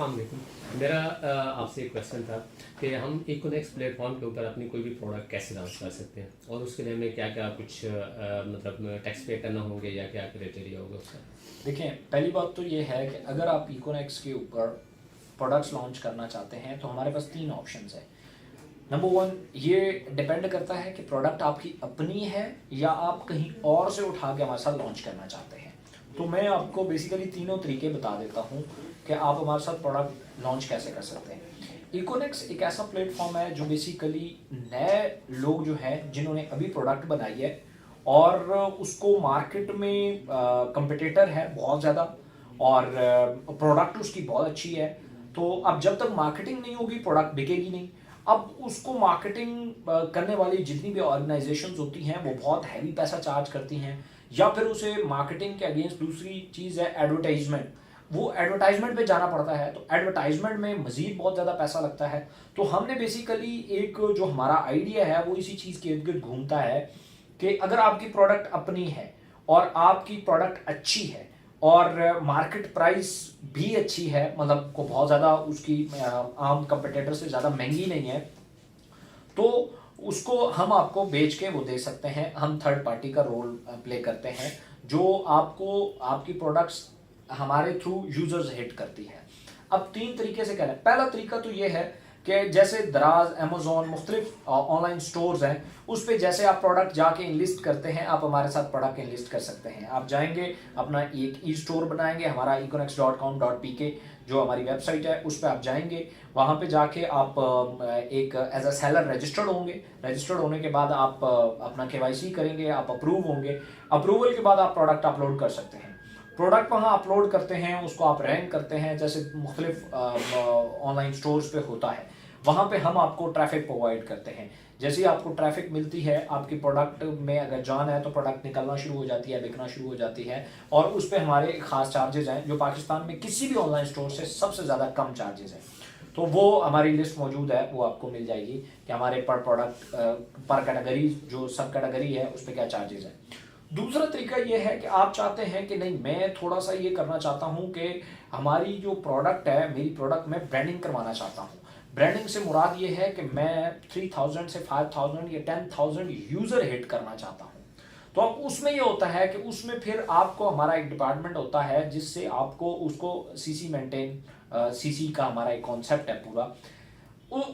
अस्सलाम वालेकुम। मेरा आपसे एक क्वेश्चन था कि हम इकोनेक्स प्लेटफॉर्म के ऊपर अपनी कोई भी प्रोडक्ट कैसे लॉन्च कर सकते हैं और उसके लिए हमें क्या क्या कुछ मतलब टैक्स पे करना होंगे या क्या क्राइटेरिया होगा उसका। देखें, पहली बात तो ये है कि अगर आप इकोनेक्स के ऊपर प्रोडक्ट्स लॉन्च करना चाहते हैं तो हमारे पास 3 ऑप्शंस है। नंबर 1, ये डिपेंड करता है कि प्रोडक्ट आपकी अपनी है या आप कहीं और से उठा के हमारे साथ लॉन्च करना चाहते हैं। तो मैं आपको बेसिकली तीनों तरीके बता देता हूँ कि आप हमारे साथ प्रोडक्ट लॉन्च कैसे कर सकते हैं। इकोनेक्स एक ऐसा प्लेटफॉर्म है जो बेसिकली नए लोग जो हैं जिन्होंने अभी प्रोडक्ट बनाई है और उसको मार्केट में कंपटीटर है बहुत ज़्यादा और प्रोडक्ट उसकी बहुत अच्छी है, तो अब जब तक मार्केटिंग नहीं होगी प्रोडक्ट बिकेगी नहीं। अब उसको मार्केटिंग करने वाली जितनी भी ऑर्गेनाइजेशंस होती हैं वो बहुत हैवी पैसा चार्ज करती हैं, या फिर उसे मार्केटिंग के अगेंस्ट दूसरी चीज़ है एडवर्टाइजमेंट, वो एडवर्टाइजमेंट पे जाना पड़ता है, तो एडवर्टाइजमेंट में मजीद बहुत ज़्यादा पैसा लगता है। तो हमने बेसिकली एक जो हमारा आइडिया है वो इसी चीज़ के इर्द गिर्द घूमता है कि अगर आपकी प्रोडक्ट अपनी है और आपकी प्रोडक्ट अच्छी है और मार्केट प्राइस भी अच्छी है, मतलब को बहुत ज़्यादा उसकी आम कंपटीटर से ज़्यादा महंगी नहीं है, तो उसको हम आपको बेच के वो दे सकते हैं। हम थर्ड पार्टी का रोल प्ले करते हैं जो आपको आपकी प्रोडक्ट्स हमारे थ्रू यूजर्स हिट करती है। अब 3 तरीके से करें। पहला तरीका तो ये है कि जैसे दराज, अमेजोन, मुख्तलिफ ऑनलाइन स्टोर्स हैं, उस पर जैसे आप प्रोडक्ट जाके इनलिस्ट करते हैं, आप हमारे साथ प्रोडक्ट इनलिस्ट कर सकते हैं। आप जाएंगे, अपना एक ई स्टोर बनाएंगे, हमारा econex.com.pk जो हमारी वेबसाइट है उस पर आप जाएंगे, वहाँ पे जाके आप एक एज अ सेलर रजिस्टर्ड होंगे। रजिस्टर्ड होने के बाद आप अपना KYC करेंगे, आप अप्रूव होंगे। अप्रूवल के बाद आप प्रोडक्ट अपलोड कर सकते हैं। प्रोडक्ट वहाँ अपलोड करते हैं, उसको आप रैंक करते हैं जैसे मुख्तलिफ ऑनलाइन स्टोर्स पे होता है, वहाँ पे हम आपको ट्रैफिक प्रोवाइड करते हैं। जैसे ही आपको ट्रैफिक मिलती है, आपकी प्रोडक्ट में अगर जान है तो प्रोडक्ट निकलना शुरू हो जाती है, बिकना शुरू हो जाती है, और उस पर हमारे खास चार्जेस हैं जो पाकिस्तान में किसी भी ऑनलाइन स्टोर से सबसे ज़्यादा कम चार्जेस हैं। तो वो हमारी लिस्ट मौजूद है, वो आपको मिल जाएगी कि हमारे पर प्रोडक्ट पर कैटेगरी जो सब कैटेगरी है उस पर क्या चार्जेस हैं। दूसरा तरीका ये है कि आप चाहते हैं कि नहीं, मैं थोड़ा सा ये करना चाहता हूँ कि हमारी जो प्रोडक्ट है, मेरी प्रोडक्ट में ब्रांडिंग करवाना चाहता हूँ। ब्रांडिंग से मुराद ये है कि मैं 3000 से 5000 या 10,000 यूज़र हिट करना चाहता हूँ। तो अब उसमें ये होता है कि उसमें फिर आपको हमारा एक डिपार्टमेंट होता है जिससे आपको उसको सीसी मेंटेन, सीसी का हमारा एक कॉन्सेप्ट है पूरा,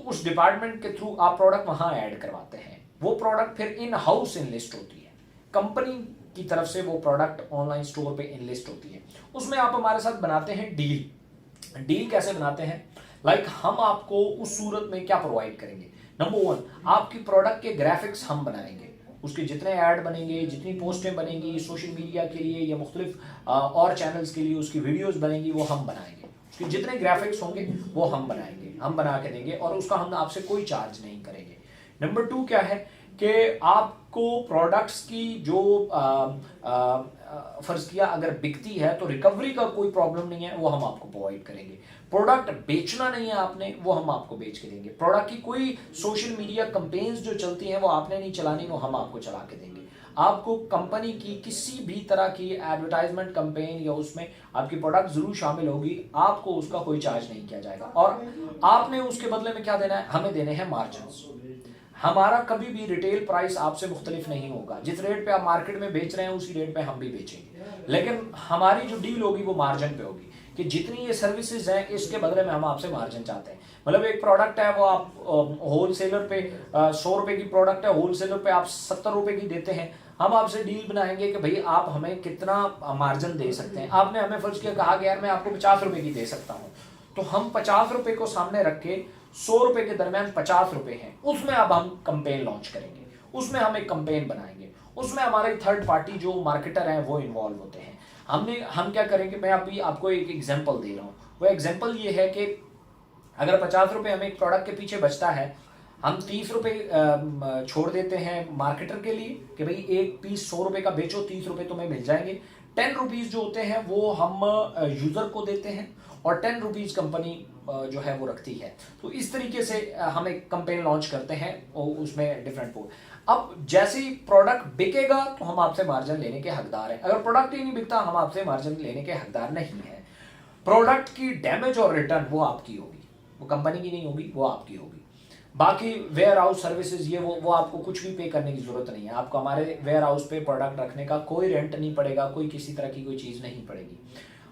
उस डिपार्टमेंट के थ्रू आप प्रोडक्ट वहाँ ऐड करवाते हैं। वो प्रोडक्ट फिर इन हाउस इनलिस्ट होती है, कंपनी की तरफ से वो प्रोडक्ट ऑनलाइन स्टोर पे इनलिस्ट होती है। उसमें आप हमारे साथ बनाते हैं डील। डील कैसे बनाते हैं? लाइक हम आपको उस सूरत में क्या प्रोवाइड करेंगे। नंबर 1, आपकी प्रोडक्ट के ग्राफिक्स हम बनाएंगे, उसके जितने ऐड बनेंगे, जितनी पोस्टें बनेंगी सोशल मीडिया के लिए या मुख्तलिफ और चैनल्स के लिए उसकी वीडियोस बनेंगी, वो हम बनाएंगे। उसके जितने ग्राफिक्स होंगे वो हम बनाएंगे, हम बना के देंगे और उसका हम आपसे कोई चार्ज नहीं करेंगे। नंबर 2 क्या है कि आपको प्रोडक्ट्स की जो फर्ज किया अगर बिकती है तो रिकवरी का कोई प्रॉब्लम नहीं है, वो हम आपको प्रोवाइड करेंगे। प्रोडक्ट बेचना नहीं है आपने, वो हम आपको बेच के देंगे। प्रोडक्ट की कोई सोशल मीडिया कैंपेन्स जो चलती हैं वो आपने नहीं चलानी, वो हम आपको चला के देंगे। आपको कंपनी की किसी भी तरह की एडवर्टाइजमेंट कैंपेन या उसमें आपकी प्रोडक्ट जरूर शामिल होगी, आपको उसका कोई चार्ज नहीं किया जाएगा और आपने उसके बदले में क्या देना है, हमें देने हैं मार्जिन्स। हमारा कभी भी रिटेल प्राइस आपसे मुख्तलिफ नहीं होगा। जिस रेट पे आप मार्केट में बेच रहे हैं उसी रेट पे हम भी बेचेंगे, लेकिन हमारी जो डील होगी वो मार्जिन पे होगी कि जितनी ये सर्विसेज हैं इसके बदले में हम आपसे मार्जिन चाहते हैं। मतलब एक प्रोडक्ट है वो आप होलसेलर पे 100 रुपए की प्रोडक्ट है, होलसेलर पे आप 70 रुपए की देते हैं, हम आपसे डील बनाएंगे कि भाई आप हमें कितना मार्जिन दे सकते हैं। आपने हमें फर्ज किया, कहा कि यार मैं आपको 50 रुपए की दे सकता हूँ, तो हम 50 रुपए को सामने रख के 100 रुपए के दरमियान 50 रुपए हैं, उसमें अब हम कंपेन लॉन्च करेंगे, उसमें हम एक कंपेन बनाएंगे, उसमें हमारे थर्ड पार्टी जो मार्केटर हैं वो इन्वॉल्व होते हैं। हम क्या करेंगे, मैं अभी आपको एक एग्जांपल दे रहा हूँ। वो एग्जांपल ये है कि अगर 50 रुपए हमें एक प्रोडक्ट के पीछे बचता है, हम 30 रुपए छोड़ देते हैं मार्केटर के लिए कि भाई एक पीस 100 रुपए का बेचो, 30 रुपए तुम्हें मिल जाएंगे। 10 रुपीज जो होते हैं वो हम यूजर को देते हैं और 10 रुपीज कंपनी जो है वो रखती है। तो इस तरीके से हम एक कंपेन लॉन्च करते हैं और उसमें डिफरेंट पोल। अब जैसे ही प्रोडक्ट बिकेगा तो हम आपसे मार्जिन लेने के हकदार हैं, अगर प्रोडक्ट ही नहीं बिकता हम आपसे मार्जिन लेने के हकदार नहीं है। प्रोडक्ट की डैमेज और रिटर्न वो आपकी होगी, वो कंपनी की नहीं होगी, वो आपकी होगी। बाकी वेयर हाउस सर्विसेज ये वो आपको कुछ भी पे करने की जरूरत नहीं है। आपको हमारे वेयर हाउस पे प्रोडक्ट रखने का कोई रेंट नहीं पड़ेगा, कोई किसी तरह की कोई चीज़ नहीं पड़ेगी।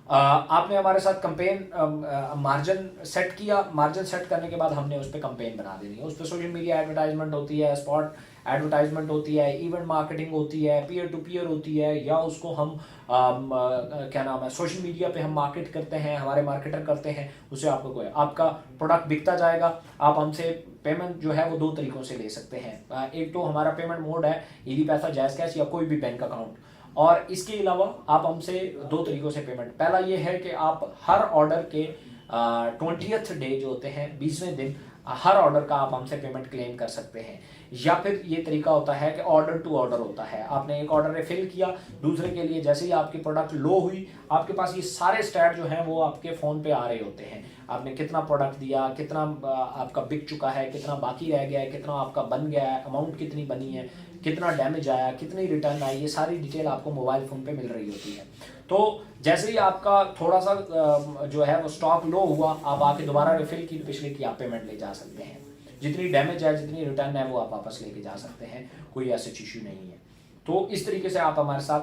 आपने हमारे साथ कंपेन मार्जिन सेट किया, मार्जिन सेट करने के बाद हमने उस पर कंपेन बना देनी है। उस पर सोशल मीडिया एडवर्टाइजमेंट होती है, स्पॉट एडवर्टाइजमेंट होती है, इवेंट मार्केटिंग होती है, पीयर टू पीयर होती है, या उसको हम क्या नाम है सोशल मीडिया पे हम मार्केट करते हैं, हमारे मार्केटर करते हैं। उससे आपको कोई आपका प्रोडक्ट बिकता जाएगा। आप हमसे पेमेंट जो है वो 2 तरीकों से ले सकते हैं। एक तो हमारा पेमेंट मोड है ईजी पैसा, जैज़ कैश या कोई भी बैंक अकाउंट, और इसके अलावा आप हमसे 2 तरीकों से पेमेंट। पहला ये है कि आप हर ऑर्डर के 20th डे जो होते हैं 20वें दिन हर ऑर्डर का आप हमसे पेमेंट क्लेम कर सकते हैं। या फिर ये तरीका होता है कि ऑर्डर टू ऑर्डर होता है, आपने एक ऑर्डर रिफिल किया, दूसरे के लिए जैसे ही आपकी प्रोडक्ट लो हुई, आपके पास ये सारे स्टैट जो हैं वो आपके फ़ोन पे आ रहे होते हैं। आपने कितना प्रोडक्ट दिया, कितना आपका बिक चुका है, कितना बाकी रह गया है, कितना आपका बन गया है, अमाउंट कितनी बनी है, कितना डैमेज आया, कितनी रिटर्न आई, ये सारी डिटेल आपको मोबाइल फ़ोन पे मिल रही होती है। तो जैसे ही आपका थोड़ा सा जो है वो स्टॉक लो हुआ, आप आके दोबारा रिफिल की पिछले की आप पेमेंट ले जा सकते हैं। जितनी डैमेज है, जितनी रिटर्न है, वो आप वापस लेके जा सकते हैं, कोई ऐसा इशू नहीं है। तो इस तरीके से आप हमारे साथ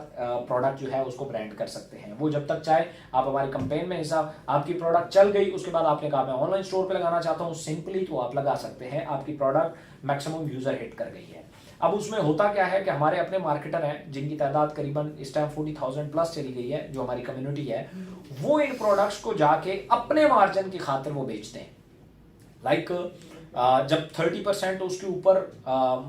प्रोडक्ट जो है उसको ब्रांड कर सकते हैं। वो जब तक चाहे आप हमारी कंपेन में हिस्सा, आपकी प्रोडक्ट चल गई, उसके बाद आपने कहा मैं ऑनलाइन स्टोर पे लगाना चाहता हूँ, सिंपली तो आप लगा सकते हैं। आपकी प्रोडक्ट मैक्सिमम यूजर हिट कर गई है। अब उसमें होता क्या है कि हमारे अपने मार्केटर हैं जिनकी तादाद करीबन इस टाइम 40,000 प्लस चली गई है, जो हमारी कम्युनिटी है, वो इन प्रोडक्ट्स को जाके अपने मार्जिन की खातिर वो बेचते हैं। लाइक जब 30% उसके ऊपर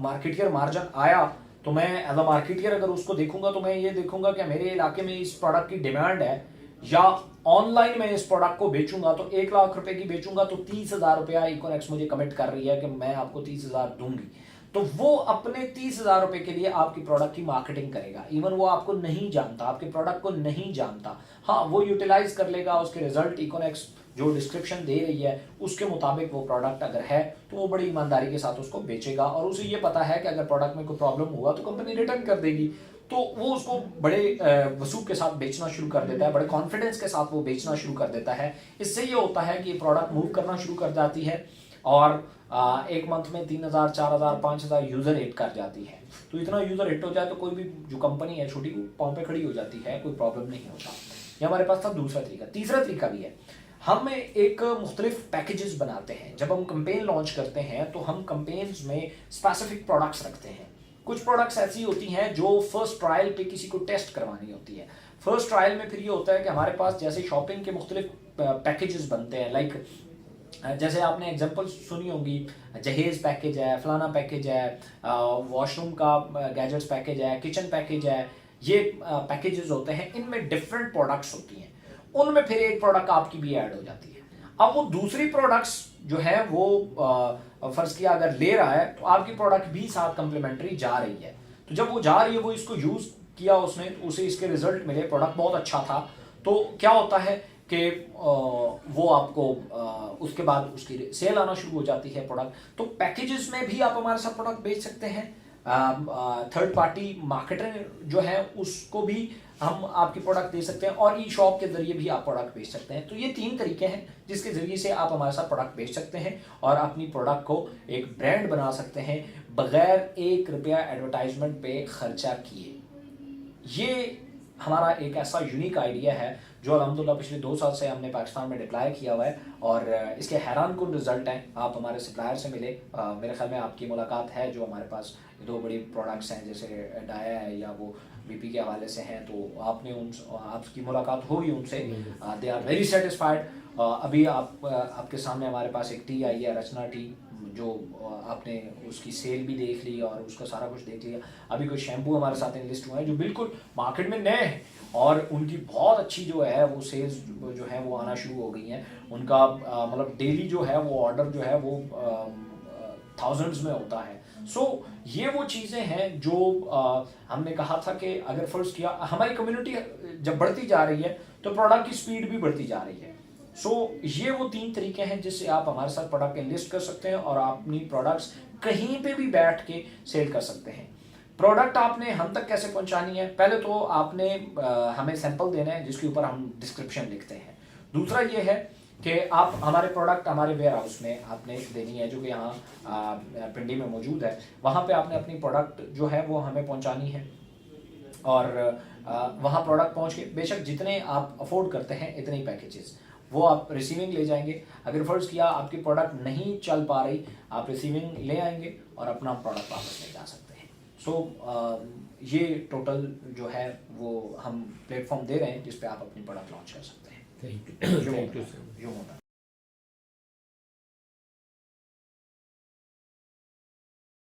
मार्केटियर मार्जिन आया, तो मैं एज अ मार्केटियर अगर उसको देखूंगा तो मैं ये देखूंगा कि मेरे इलाके में इस प्रोडक्ट की डिमांड है, या ऑनलाइन में इस प्रोडक्ट को बेचूंगा तो 1 लाख रुपए की बेचूंगा तो 30,000 रुपया इकोनॉक्स मुझे कमिट कर रही है कि मैं आपको 30,000 दूंगी। तो वो अपने 30,000 रुपए के लिए आपकी प्रोडक्ट की मार्केटिंग करेगा। इवन वो आपको नहीं जानता, आपके प्रोडक्ट को नहीं जानता, हाँ वो यूटिलाइज कर लेगा उसके रिजल्ट। इकोनॉक्स जो डिस्क्रिप्शन दे रही है उसके मुताबिक वो प्रोडक्ट अगर है तो वो बड़ी ईमानदारी के साथ उसको बेचेगा, और उसे ये पता है कि अगर प्रोडक्ट में कोई प्रॉब्लम हुआ तो कंपनी रिटर्न कर देगी। तो वो उसको बड़े वसूख के साथ बेचना शुरू कर देता है, बड़े कॉन्फिडेंस के साथ वो बेचना शुरू कर देता है। इससे ये होता है कि प्रोडक्ट मूव करना शुरू कर जाती है, और एक मंथ में 3,000, 4,000, 5,000 यूजर हिट कर जाती है। तो इतना यूजर हिट हो जाए तो कोई भी जो कंपनी है छोटी पाँव पे खड़ी हो जाती है, कोई प्रॉब्लम नहीं होता। ये हमारे पास था दूसरा तरीका। तीसरा तरीका भी है, हम एक मुख्तलिफ पैकेजेस बनाते हैं। जब हम कंपेन लॉन्च करते हैं तो हम कंपेन्स में स्पेसिफिक प्रोडक्ट्स रखते हैं। कुछ प्रोडक्ट्स ऐसी होती हैं जो फर्स्ट ट्रायल पे किसी को टेस्ट करवानी होती है। फर्स्ट ट्रायल में फिर ये होता है कि हमारे पास जैसे शॉपिंग के मुख्तलिफ पैकेजेस बनते हैं। लाइक जैसे आपने एग्जांपल सुनी होगी, जहेज पैकेज है, फलाना पैकेज है, वॉशरूम का गैजेट्स पैकेज है, किचन पैकेज है, ये पैकेजेस होते हैं। इनमें डिफरेंट प्रोडक्ट्स होती हैं, उनमें फिर एक प्रोडक्ट आपकी भी ऐड हो जाती है। अब वो दूसरी प्रोडक्ट्स जो है वो फर्ज किया अगर ले रहा है तो आपकी प्रोडक्ट भी साथ कंप्लीमेंट्री जा रही है। तो जब वो जा रही है, वो इसको यूज किया उसने, उसे इसके रिजल्ट मिले, प्रोडक्ट बहुत अच्छा था, तो क्या होता है कि वो आपको उसके बाद उसकी सेल आना शुरू हो जाती है प्रोडक्ट। तो पैकेजेस में भी आप हमारे साथ प्रोडक्ट बेच सकते हैं। थर्ड पार्टी मार्केटर जो है उसको भी हम आपकी प्रोडक्ट दे सकते हैं, और ई शॉप के जरिए भी आप प्रोडक्ट बेच सकते हैं। तो ये 3 तरीके हैं जिसके जरिए से आप हमारे साथ प्रोडक्ट बेच सकते हैं और अपनी प्रोडक्ट को एक ब्रांड बना सकते हैं बगैर 1 रुपया एडवर्टाइजमेंट पे खर्चा किए। ये हमारा एक ऐसा यूनिक आइडिया है जो अल्हम्दुलिल्लाह पिछले 2 साल से हमने पाकिस्तान में डिप्लॉय किया हुआ है, और इसके हैरान कुन रिजल्ट हैं। आप हमारे सप्लायर से मिले, मेरे ख्याल में आपकी मुलाकात है, जो हमारे पास 2 बड़ी प्रोडक्ट्स हैं जैसे डाया है या वो बीपी के हवाले से हैं, तो आपने आपकी मुलाकात होगी उनसे। They are very satisfied. अभी आपके सामने हमारे पास एक टी आई है, रचना टी, जो आपने उसकी सेल भी देख ली और उसका सारा कुछ देख लिया। अभी कुछ शैम्पू हमारे साथ लिस्ट हुए हैं जो बिल्कुल मार्केट में नए हैं, और उनकी बहुत अच्छी जो है वो सेल्स जो है वो आना शुरू हो गई हैं। उनका मतलब डेली जो है वो ऑर्डर जो है वो थाउजेंड्स में होता है। सो ये वो चीज़ें हैं जो हमने कहा था कि अगर फर्स्ट किया, हमारी कम्युनिटी जब बढ़ती जा रही है तो प्रोडक्ट की स्पीड भी बढ़ती जा रही है। सो ये वो 3 तरीके हैं जिससे आप हमारे साथ प्रोडक्ट लिस्ट कर सकते हैं और अपनी प्रोडक्ट्स कहीं पे भी बैठ के सेल कर सकते हैं। प्रोडक्ट आपने हम तक कैसे पहुंचानी है? पहले तो आपने हमें सैंपल देना है जिसके ऊपर हम डिस्क्रिप्शन लिखते हैं। दूसरा ये है कि आप हमारे प्रोडक्ट हमारे वेयर हाउस में आपने देनी है, जो कि यहाँ पिंडी में मौजूद है। वहाँ पे आपने अपनी प्रोडक्ट जो है वो हमें पहुँचानी है, और वहाँ प्रोडक्ट पहुँच के बेशक जितने आप अफोर्ड करते हैं इतने ही पैकेजेस वो आप रिसीविंग ले जाएंगे। अगर फ़र्ज़ किया आपकी प्रोडक्ट नहीं चल पा रही, आप रिसीविंग ले आएंगे और अपना प्रोडक्ट वापस ले जा सकते हैं। सो ये टोटल जो है वो हम प्लेटफॉर्म दे रहे हैं जिस पे आप अपनी प्रोडक्ट लॉन्च कर सकते हैं। Thank you, thank you. जो होना